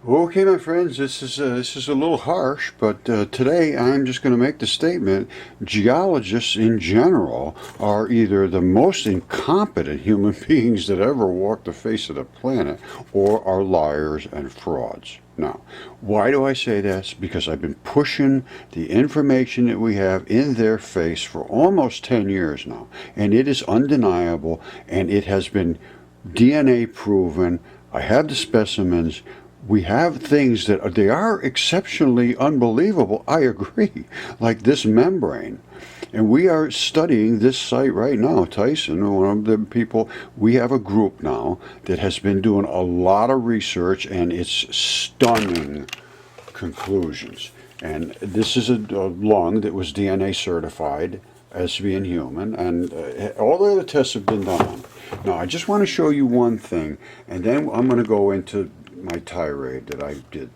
Okay, my friends, this is a little harsh, but today I'm just going to make the statement: geologists in general are either the most incompetent human beings that ever walked the face of the planet, or are liars and frauds. Now, why do I say this? Because I've been pushing the information that we have in their face for almost 10 years now, and it is undeniable, and it has been DNA proven. I have the specimens. We have things that they are exceptionally unbelievable. I agree, like this membrane. And we are studying this site right now. Tyson, one of the people, we have a group now that has been doing a lot of research, and it's stunning conclusions. And this is a lung that was DNA certified as being human, and all the other tests have been done. Now, I just want to show you one thing, and then I'm going to go into my tirade that I did.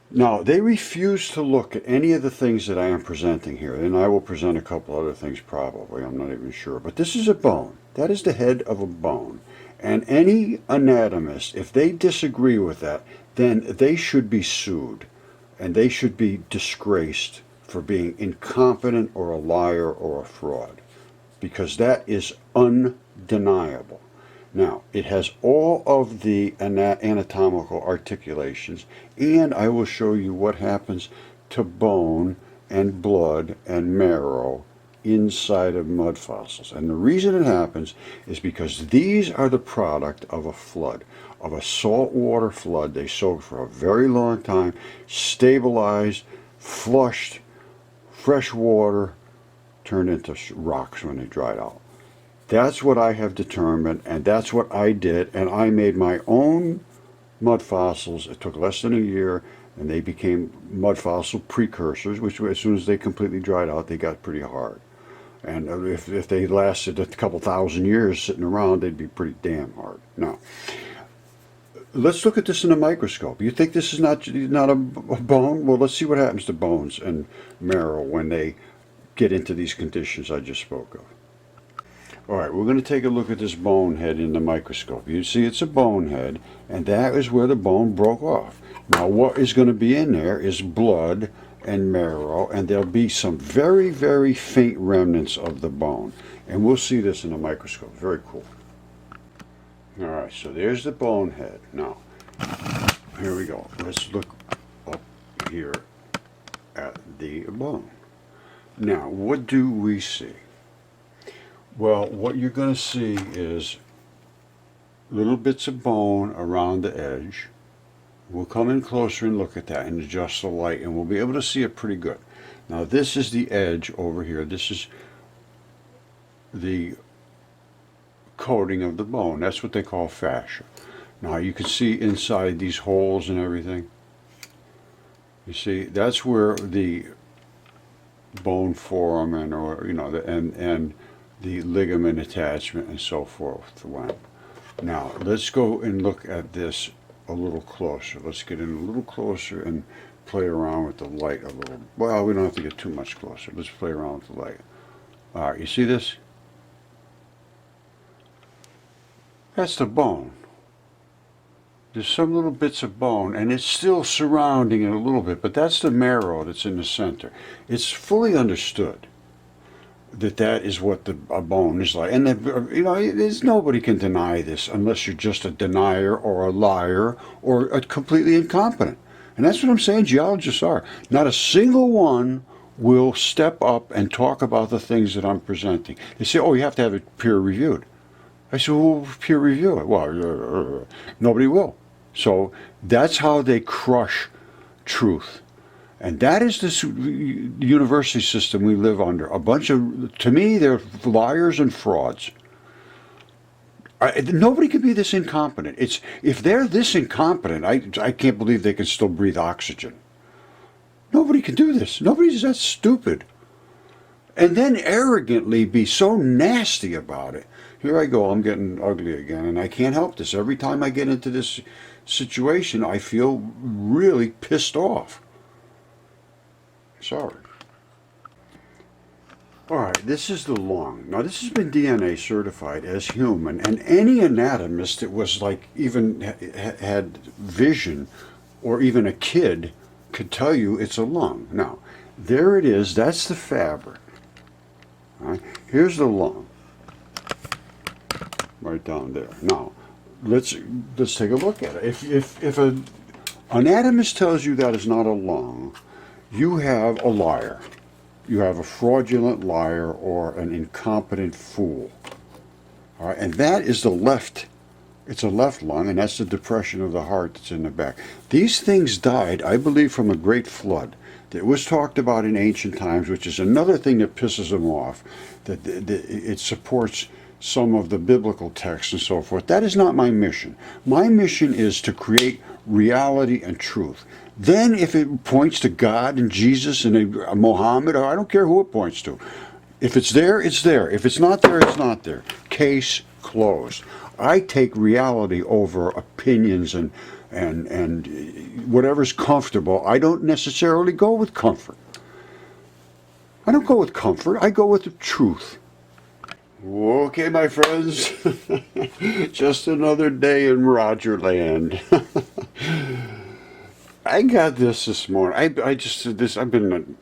Now, they refuse to look at any of the things that I am presenting here, and I will present a couple other things probably, I'm not even sure. But this is a bone. That is the head of a bone. And any anatomist, if they disagree with that, then they should be sued, and they should be disgraced for being incompetent or a liar or a fraud, because that is undeniable. Now, it has all of the anatomical articulations, and I will show you what happens to bone and blood and marrow inside of mud fossils. And the reason it happens is because these are the product of a flood, of a saltwater flood. They soaked for a very long time, stabilized, flushed, fresh water, turned into rocks when they dried out. That's what I have determined, and that's what I did, and I made my own mud fossils. It took less than a year, and they became mud fossil precursors, which as soon as they completely dried out, they got pretty hard. And if they lasted a couple thousand years sitting around, they'd be pretty damn hard. Now, let's look at this in a microscope. You think this is not a bone? Well, let's see what happens to bones and marrow when they get into these conditions I just spoke of. All right, we're going to take a look at this bone head in the microscope. You see it's a bone head, and that is where the bone broke off. Now, what is going to be in there is blood and marrow, and there'll be some very, very faint remnants of the bone. And we'll see this in the microscope. Very cool. All right, so there's the bone head. Now, here we go. Let's look up here at the bone. Now, what do we see? Well, what you're going to see is little bits of bone around the edge. We'll come in closer and look at that and adjust the light, and we'll be able to see it pretty good. Now, this is the edge over here. This is the coating of the bone. That's what they call fascia. Now, you can see inside these holes and everything. You see, that's where the bone foramen, or and the ligament attachment and so forth went. Now, let's go and look at this a little closer. Let's get in a little closer and play around with the light a little. Well, we don't have to get too much closer. Let's play around with the light. All right, you see this? That's the bone. There's some little bits of bone, and it's still surrounding it a little bit, but that's the marrow that's in the center. It's fully understood that is what a bone is like. And there's nobody can deny this unless you're just a denier or a liar or a completely incompetent. And that's what I'm saying geologists are. Not a single one will step up and talk about the things that I'm presenting. They say, oh, you have to have it peer reviewed. I said, well, peer review it. Well, nobody will. So that's how they crush truth. And that is the university system we live under. A bunch of, to me, they're liars and frauds. Nobody can be this incompetent. If they're this incompetent, I can't believe they can still breathe oxygen. Nobody can do this. Nobody's that stupid. And then arrogantly be so nasty about it. Here I go, I'm getting ugly again, and I can't help this. Every time I get into this situation, I feel really pissed off. Sorry. All right, this is the lung. Now, this has been DNA certified as human, and any anatomist that was like even had vision, or even a kid, could tell you it's a lung. Now, there it is. That's the fabric. All right, here's the lung, right down there. Now, let's take a look at it. If an anatomist tells you that is not a lung, you have a liar. You have a fraudulent liar or an incompetent fool. All right, and that is the left. It's a left lung, and that's the depression of the heart that's in the back. These things died, I believe, from a great flood that was talked about in ancient times, which is another thing that pisses them off, that it supports some of the biblical texts and so forth. That is not my mission. My mission is to create reality and truth. Then if it points to God and Jesus and Mohammed, or I don't care who it points to. If it's there, it's there. If it's not there, it's not there. Case closed. I take reality over opinions and whatever's comfortable. I don't necessarily go with comfort. I don't go with comfort. I go with the truth. Okay, my friends. Just another day in Rogerland. I got this morning. I've been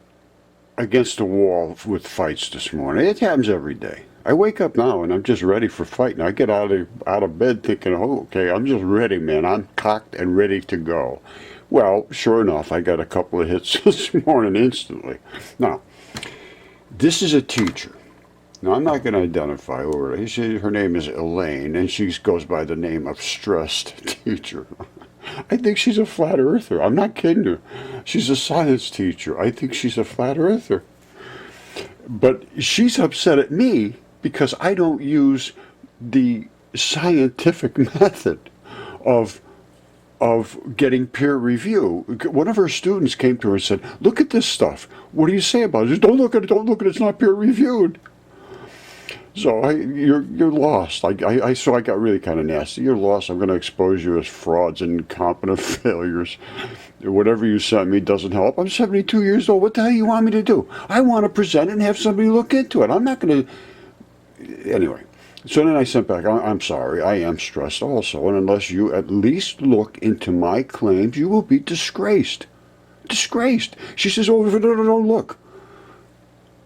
against the wall with fights this morning. It happens every day. I wake up now and I'm just ready for fighting. I get out of bed thinking, oh, okay, I'm just ready, man. I'm cocked and ready to go. Well, sure enough, I got a couple of hits this morning instantly. Now, this is a teacher. Now, I'm not going to identify her. Her name is Elaine, and she goes by the name of Stressed Teacher. I think she's a flat earther. I'm not kidding you. She's a science teacher. I think she's a flat earther. But she's upset at me because I don't use the scientific method of getting peer review. One of her students came to her and said, "Look at this stuff. What do you say about it?" She said, "Don't look at it. Don't look at it. It's not peer reviewed." So you're lost. So I got really kind of nasty. You're lost. I'm going to expose you as frauds and incompetent failures. Whatever you sent me doesn't help. I'm 72 years old. What the hell you want me to do? I want to present it and have somebody look into it. I'm not going to. Anyway. So then I sent back, I'm sorry, I am stressed also, and unless you at least look into my claims, you will be disgraced. Disgraced. She says, oh, no, look.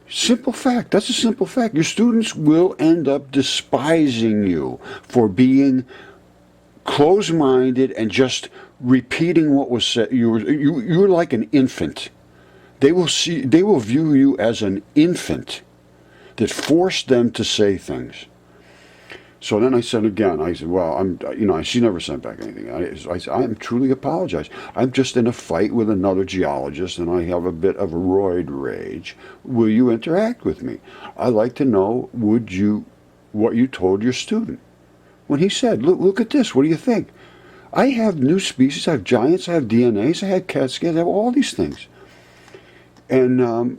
Simple fact. That's a simple fact. Your students will end up despising you for being closed-minded and just repeating what was said. You're like an infant. They will view you as an infant that forced them to say things. So then I said again, I said, well, she never sent back anything. I'm truly apologize. I'm just in a fight with another geologist and I have a bit of a roid rage. Will you interact with me? I'd like to know, what you told your student. When he said, look at this, what do you think? I have new species, I have giants, I have DNAs, I have CAT scans, I have all these things. And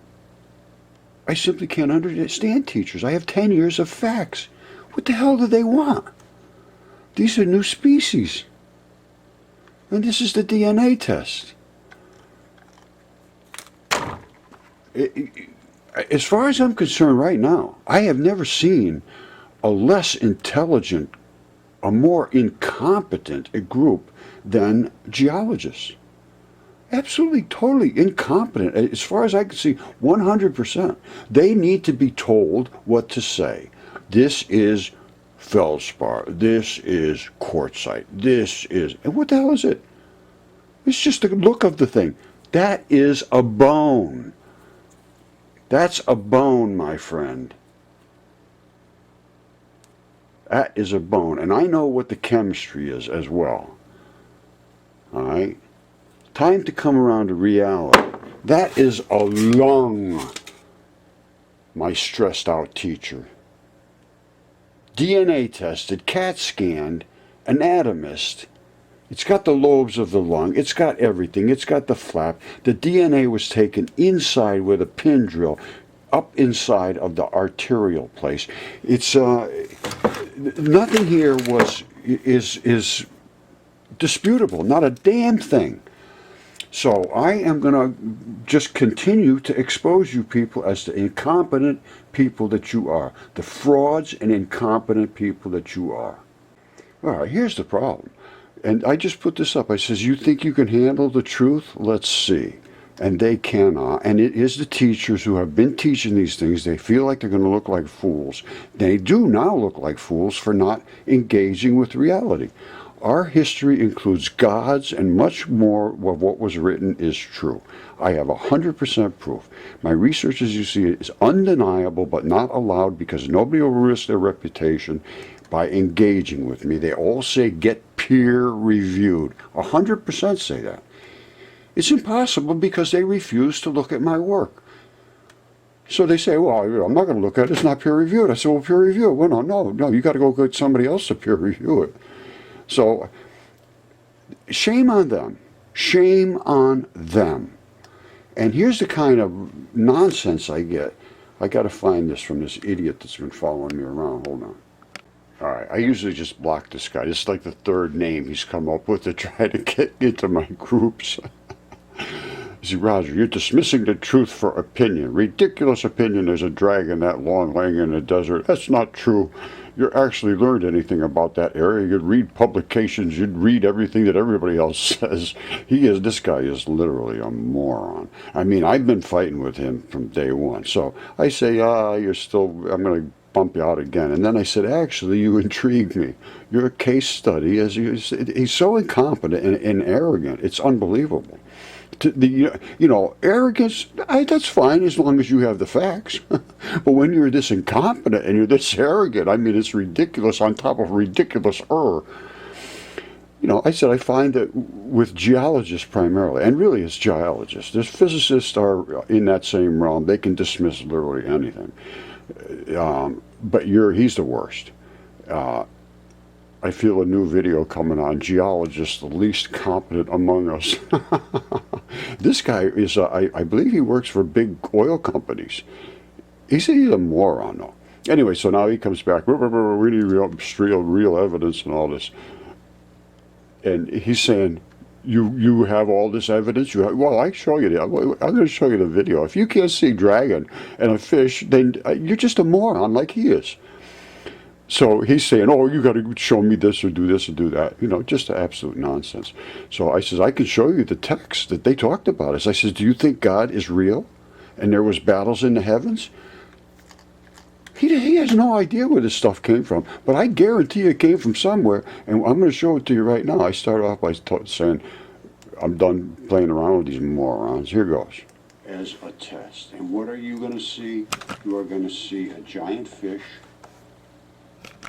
I simply can't understand teachers. I have 10 years of facts. What the hell do they want? These are new species. And this is the DNA test. As far as I'm concerned right now, I have never seen a less intelligent, a more incompetent a group than geologists. Absolutely, totally incompetent. As far as I can see, 100%. They need to be told what to say. This is feldspar. This is quartzite. This is... And what the hell is it? It's just the look of the thing. That is a bone. That's a bone, my friend. That is a bone. And I know what the chemistry is as well. All right? Time to come around to reality. That is a lung, my stressed out teacher. DNA tested, CAT scanned, anatomist. It's got the lobes of the lung. It's got everything. It's got the flap. The DNA was taken inside with a pin drill, up inside of the arterial place. It's nothing here is disputable. Not a damn thing. So I am going to just continue to expose you people as the incompetent people that you are, the frauds and incompetent people that you are. All right, here's the problem. And I just put this up. I says, you think you can handle the truth? Let's see. And they cannot. And it is the teachers who have been teaching these things. They feel like they're going to look like fools. They do now look like fools for not engaging with reality. Our history includes gods, and much more of what was written is true. I have 100% proof. My research, as you see, is undeniable but not allowed because nobody will risk their reputation by engaging with me. They all say get peer-reviewed. 100% say that. It's impossible because they refuse to look at my work. So they say, well, I'm not going to look at it. It's not peer-reviewed. I said, well, peer-review it. Well, no, you got to go get somebody else to peer-review it. So shame on them. Shame on them. And here's the kind of nonsense I get. I got to find this from this idiot that's been following me around. Hold on. All right, I usually just block this guy. This is like the third name he's come up with to try to get into my groups. See, Roger, you're dismissing the truth for opinion. Ridiculous opinion. There's a dragon that long laying in the desert. That's not true. You actually learned anything about that area. You'd read publications. You'd read everything that everybody else says. This guy is literally a moron. I mean, I've been fighting with him from day one. So I say, I'm going to bump you out again. And then I said, actually, you intrigued me. You're a case study. He's so incompetent and arrogant. It's unbelievable. Arrogance, that's fine as long as you have the facts. But when you're this incompetent and you're this arrogant, I mean, it's ridiculous on top of ridiculous. I said I find that with geologists primarily, and really it's geologists, there's physicists are in that same realm. They can dismiss literally anything. But he's the worst. I feel a new video coming on, geologists, the least competent among us. This guy is, I believe he works for big oil companies. He's a moron, though. Anyway, so now he comes back, we need real evidence and all this. And he's saying, you have all this evidence? Well, I show you that. I'm going to show you the video. If you can't see dragon and a fish, then you're just a moron like he is. So he's saying, oh, you got to show me this or do that, just absolute nonsense. So I says, I can show you the text that they talked about us. I says, do you think God is real and there was battles in the heavens? He has no idea where this stuff came from, but I guarantee it came from somewhere, and I'm going to show it to you right now. I start off by saying, I'm done playing around with these morons. Here goes. As a test. And what are you going to see? You are going to see a giant fish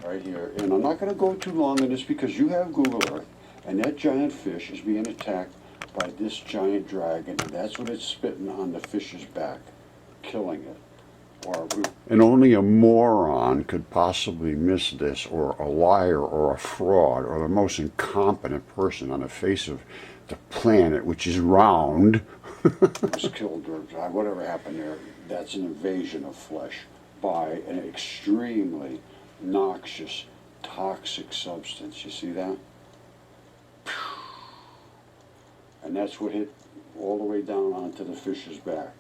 right here. And I'm not going to go too long on this because you have Google Earth, and that giant fish is being attacked by this giant dragon, and that's what it's spitting on the fish's back, killing it. And only a moron could possibly miss this, or a liar, or a fraud, or the most incompetent person on the face of the planet, which is round. Was killed, or whatever happened there. That's an invasion of flesh by an extremely noxious, toxic substance. You see that? And that's what hit all the way down onto the fish's back.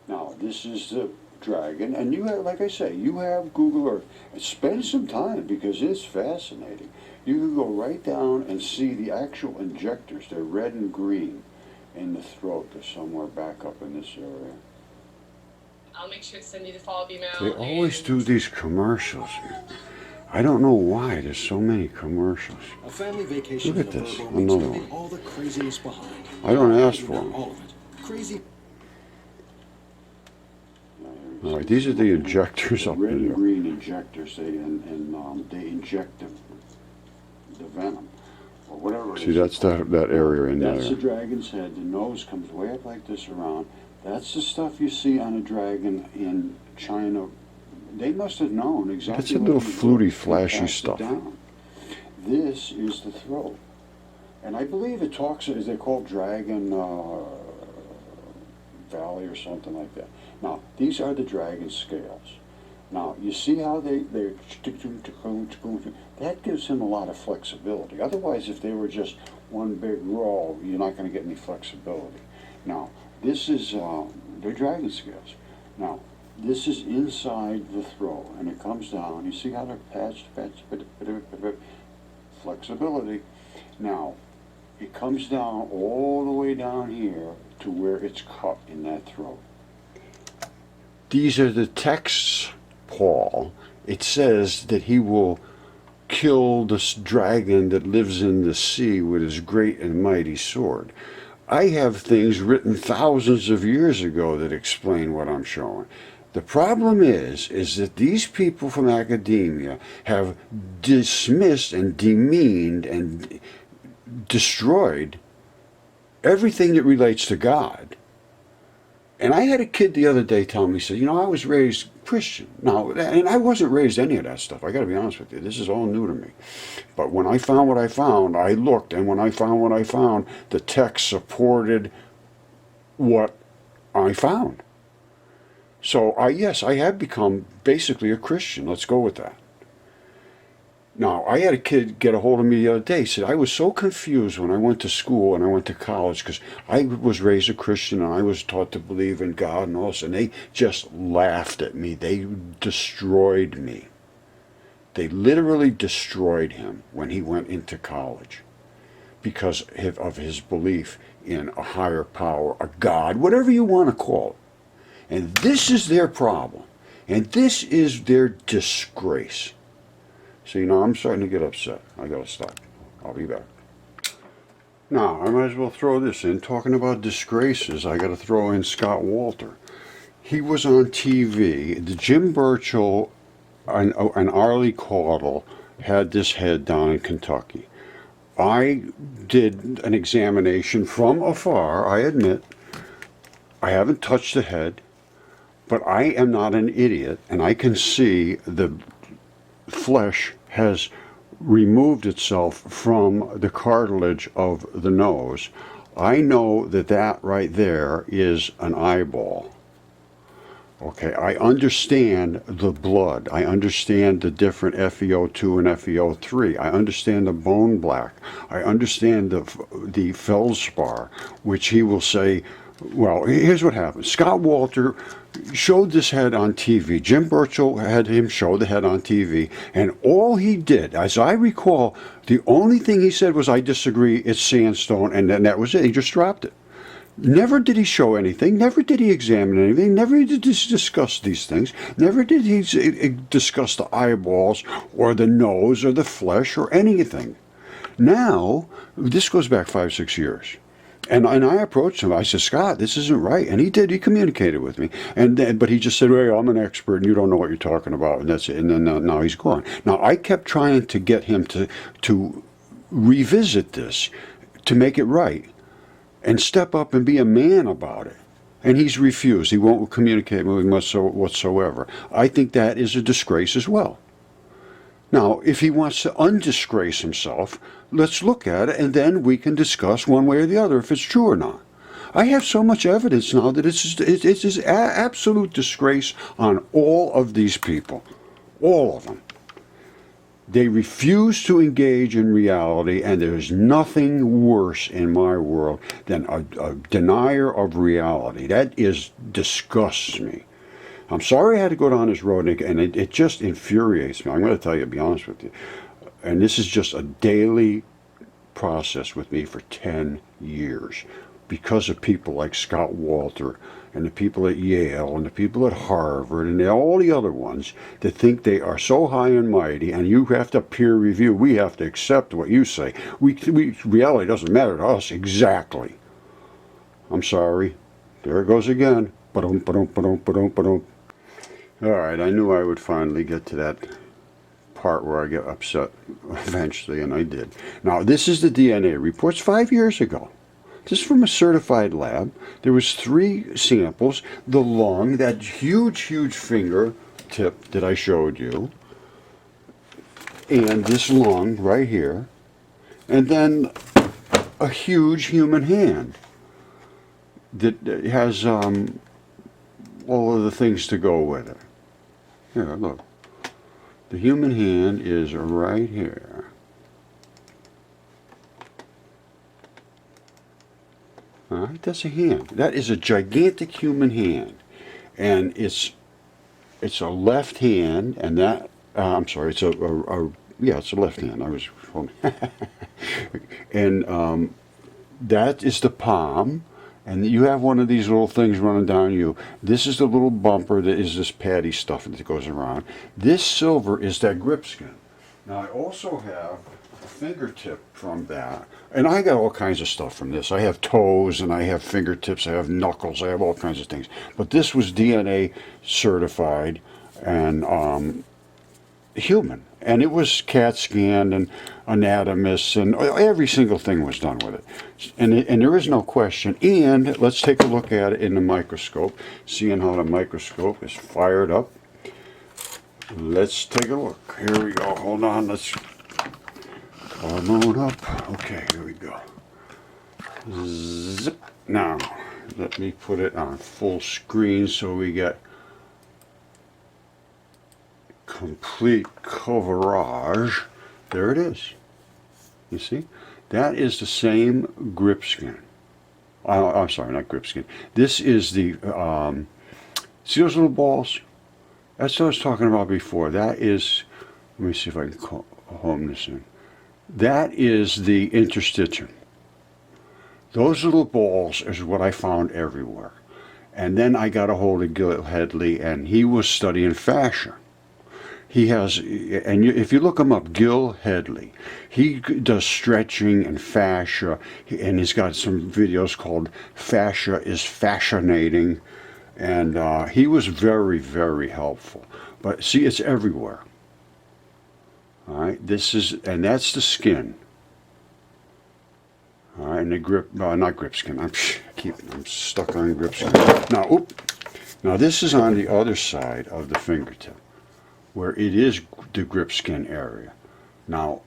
Now, this is the dragon, and you have, like I say, you have Google Earth. And spend some time because it's fascinating. You can go right down and see the actual injectors. They're red and green in the throat. They're somewhere back up in this area. I'll make sure to send you the follow-up email. They always do these commercials. I don't know why there's so many commercials. A family vacation. Look at this, another one. All the craziness behind. I don't ask for them. All of it. Crazy. All right, these are the injectors up red in and here. green injectors. They inject the venom or whatever. See, that's that area in there. That's the dragon's head. The nose comes way up like this around. That's the stuff you see on a dragon in China. They must have known exactly. That's a little fluty, flashy stuff. This is the throat, and I believe it talks. Is they called Dragon Valley or something like that? Now these are the dragon scales. Now, you see how they're that gives him a lot of flexibility. Otherwise, if they were just one big roll, you're not going to get any flexibility. Now, this is, they're dragon scales. Now, this is inside the throw, and it comes down. You see how they're patched, flexibility. Now, it comes down all the way down here to where it's cut in that throat. These are the texts, Paul. It says that he will kill this dragon that lives in the sea with his great and mighty sword. I have things written thousands of years ago that explain what I'm showing. The problem is that these people from academia have dismissed and demeaned and destroyed everything that relates to God. And I had a kid the other day tell me, he said, you know, I was raised Christian. Now, and I wasn't raised any of that stuff. I got to be honest with you. This is all new to me. But when I found what I found, I looked, and when I found what I found, the text supported what I found. So, yes, I have become basically a Christian. Let's go with that. Now, I had a kid get a hold of me the other day. He said, I was so confused when I went to school and I went to college because I was raised a Christian and I was taught to believe in God and all this, and they just laughed at me. They destroyed me. They literally destroyed him when he went into college because of his belief in a higher power, a God, whatever you want to call it. And this is their problem. And this is their disgrace. So, you know, I'm starting to get upset. I gotta stop. I'll be back. Now, I might as well throw this in. Talking about disgraces, I gotta throw in Scott Walter. He was on TV. The Jim Burchell and Arlie Caudle had this head down in Kentucky. I did an examination from afar, I admit. I haven't touched the head. But I am not an idiot, and I can see the flesh has removed itself from the cartilage of the nose. I know that that right there is an eyeball. Okay, I understand the blood. I understand the different FeO2 and FeO3. I understand the bone black. I understand the feldspar, which he will say, well, here's what happened. Scott Walter showed this head on TV. Jim Burchell had him show the head on TV, and all he did, as I recall, the only thing he said was, I disagree, it's sandstone, and then that was it. He just dropped it. Never did he show anything, never did he examine anything, never did he discuss these things, never did he discuss the eyeballs or the nose or the flesh or anything. Now, this goes back 5-6 years. And I approached him. I said, Scott, this isn't right. And he did. He communicated with me. But he just said, hey, I'm an expert and you don't know what you're talking about. And that's it. And then now he's gone. Now, I kept trying to get him to revisit this, to make it right, and step up and be a man about it. And he's refused. He won't communicate with me whatsoever. I think that is a disgrace as well. Now, if he wants to undisgrace himself, let's look at it, and then we can discuss one way or the other if it's true or not. I have so much evidence now that it's an absolute disgrace on all of these people. All of them. They refuse to engage in reality, and there's nothing worse in my world than a denier of reality. That disgusts me. I'm sorry I had to go down this road, and it just infuriates me. I'm going to tell you, to be honest with you. And this is just a daily process with me for 10 years because of people like Scott Walter and the people at Yale and the people at Harvard and all the other ones that think they are so high and mighty, and you have to peer review. We have to accept what you say. Reality doesn't matter to us exactly. I'm sorry. There it goes again. Ba-dum, ba-dum, ba-dum, ba-dum, ba-dum. All right, I knew I would finally get to that part where I get upset eventually, and I did. Now, this is the DNA reports 5 years ago. This is from a certified lab. There was 3 samples. The lung, that huge finger tip that I showed you, and this lung right here, and then a huge human hand that has all of the things to go with it. Here, look. The human hand is right here. All right, that's a hand. That is a gigantic human hand, and it's a left hand, and that I'm sorry, it's yeah, it's a left hand. I was holding, and that is the palm. And you have one of these little things running down you. This is the little bumper that is this patty stuff that goes around. This silver is that grip skin. Now I also have a fingertip from that. And I got all kinds of stuff from this. I have toes and I have fingertips, I have knuckles, I have all kinds of things. But this was DNA certified and human. And it was CAT scanned and anatomists, and every single thing was done with it. And there is no question. And let's take a look at it in the microscope, seeing how the microscope is fired up. Let's take a look. Here we go. Hold on. Let's come on up. Okay, here we go. Zip. Now, let me put it on full screen so we get complete coverage. There it is. You see? That is the same grip skin. I'm sorry, not grip skin. This is the, see those little balls? That's what I was talking about before. That is, let me see if I can home this in. That is the interstitium. Those little balls is what I found everywhere. And then I got a hold of Gil Headley, and he was studying fascia. He has, and if you look him up, Gil Headley, he does stretching and fascia, and he's got some videos called Fascia is Fascinating, and he was very, very helpful. But see, it's everywhere. All right, and that's the skin. All right, and the grip, not grip skin. I'm stuck on grip skin. Now this is on the other side of the fingertip, where it is the grip skin area. Now,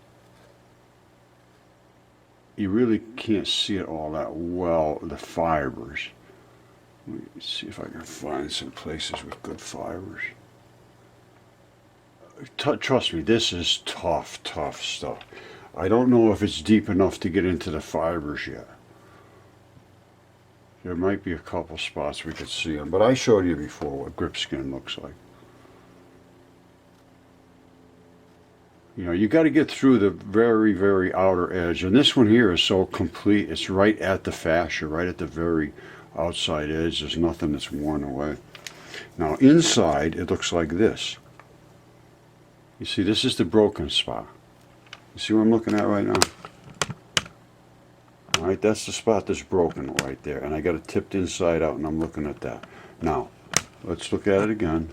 you really can't see it all that well, the fibers. Let me see if I can find some places with good fibers. Trust me, this is tough, tough stuff. I don't know if it's deep enough to get into the fibers yet. There might be a couple spots we could see them, but I showed you before what grip skin looks like. You know, you got to get through the very, very outer edge. And this one here is so complete. It's right at the fascia, right at the very outside edge. There's nothing that's worn away. Now, inside, it looks like this. You see, this is the broken spot. You see what I'm looking at right now? All right, that's the spot that's broken right there. And I got it tipped inside out, and I'm looking at that. Now, let's look at it again.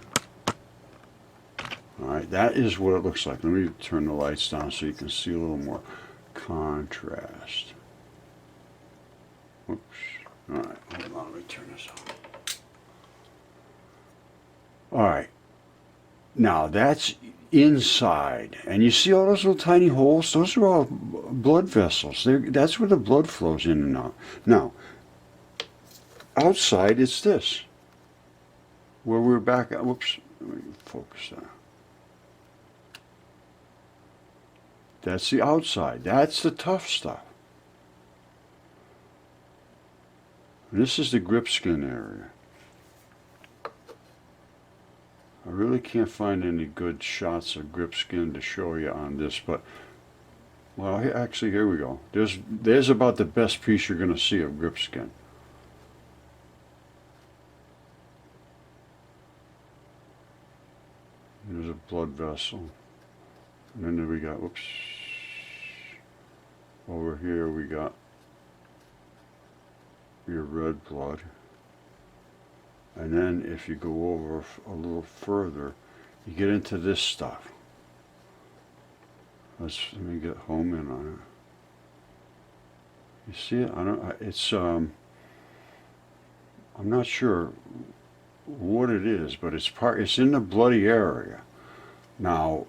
All right, that is what it looks like. Let me turn the lights down so you can see a little more contrast. Oops. All right, hold on, let me turn this on. All right, now that's inside, and you see all those little tiny holes? Those are all blood vessels. That's where the blood flows in and out. Now, outside it's this, where we're back at, whoops, let me focus that. That's the outside. That's the tough stuff. And this is the grip skin area. I really can't find any good shots of grip skin to show you on this, but, well, actually, here we go. There's about the best piece you're going to see of grip skin. There's a blood vessel. And then we got, whoops, over here we got your red blood. And then if you go over a little further, you get into this stuff. Let me get home in on it. You see it? It's I'm not sure what it is, but it's in the bloody area. Now,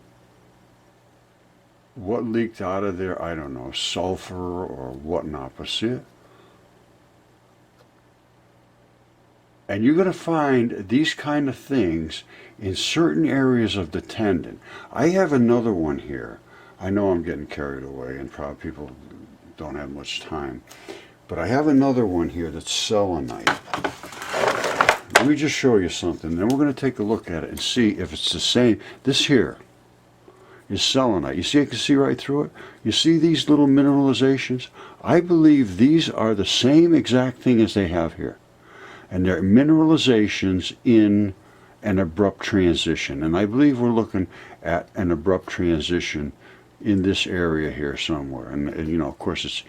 what leaked out of there, I don't know, sulfur or whatnot, but see it? And you're going to find these kind of things in certain areas of the tendon. I have another one here. I know I'm getting carried away and probably people don't have much time. But I have another one here that's selenite. Let me just show you something. Then we're going to take a look at it and see if it's the same. This here is selenite. You see, I can see right through it. You see these little mineralizations? I believe these are the same exact thing as they have here. And they're mineralizations in an abrupt transition. And I believe we're looking at an abrupt transition in this area here somewhere. And you know, of course, it's,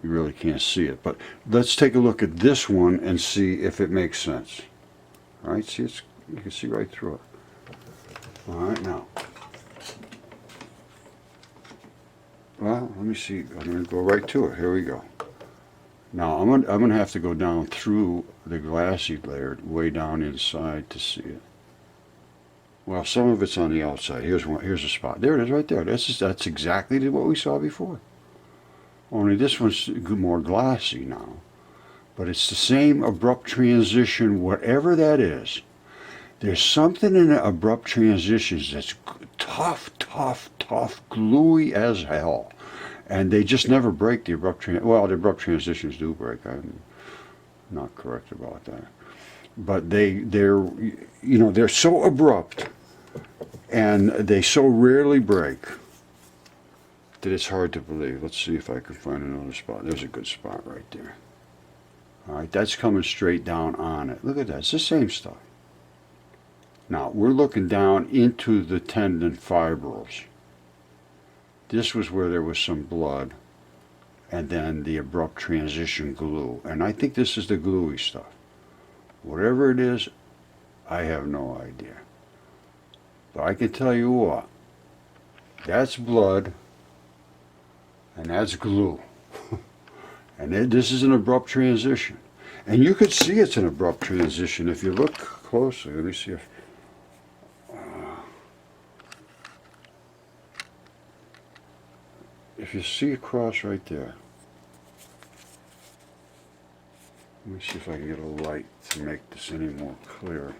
you really can't see it. But let's take a look at this one and see if it makes sense. All right, see, it's, you can see right through it. All right, now. Well, let me see. I'm going to go right to it. Here we go. Now, I'm going to have to go down through the glassy layer, way down inside to see it. Well, some of it's on the outside. Here's one. Here's a spot. There it is right there. That's exactly what we saw before. Only this one's more glassy now. But it's the same abrupt transition, whatever that is. There's something in the abrupt transitions that's tough, gluey as hell. And they just never break the abrupt transitions. Well, the abrupt transitions do break. I'm not correct about that. But they're so abrupt and they so rarely break that it's hard to believe. Let's see if I can find another spot. There's a good spot right there. All right, that's coming straight down on it. Look at that. It's the same stuff. Now, we're looking down into the tendon fibrils. This was where there was some blood, and then the abrupt transition glue. And I think this is the gluey stuff. Whatever it is, I have no idea. But I can tell you what, that's blood, and that's glue. And this is an abrupt transition. And you could see it's an abrupt transition if you look closely. Let me see if you see across right there. Let me see if I can get a light to make this any more clear.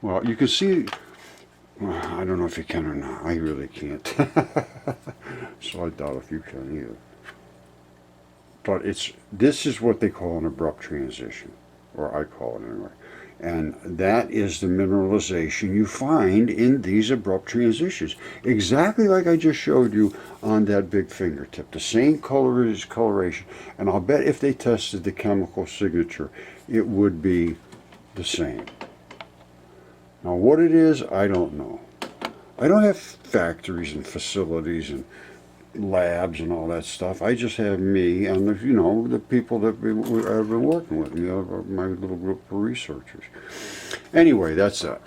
Well, you can see, I don't know if you can or not. I really can't. So I doubt if you can either. But this is what they call an abrupt transition, or I call it anyway. And that is the mineralization you find in these abrupt transitions. Exactly like I just showed you on that big fingertip. The same coloration. And I'll bet if they tested the chemical signature, it would be the same. Now what it is, I don't know. I don't have factories and facilities and labs and all that stuff. I just have me and the people that have been working with me, my little group of researchers. Anyway, that's that.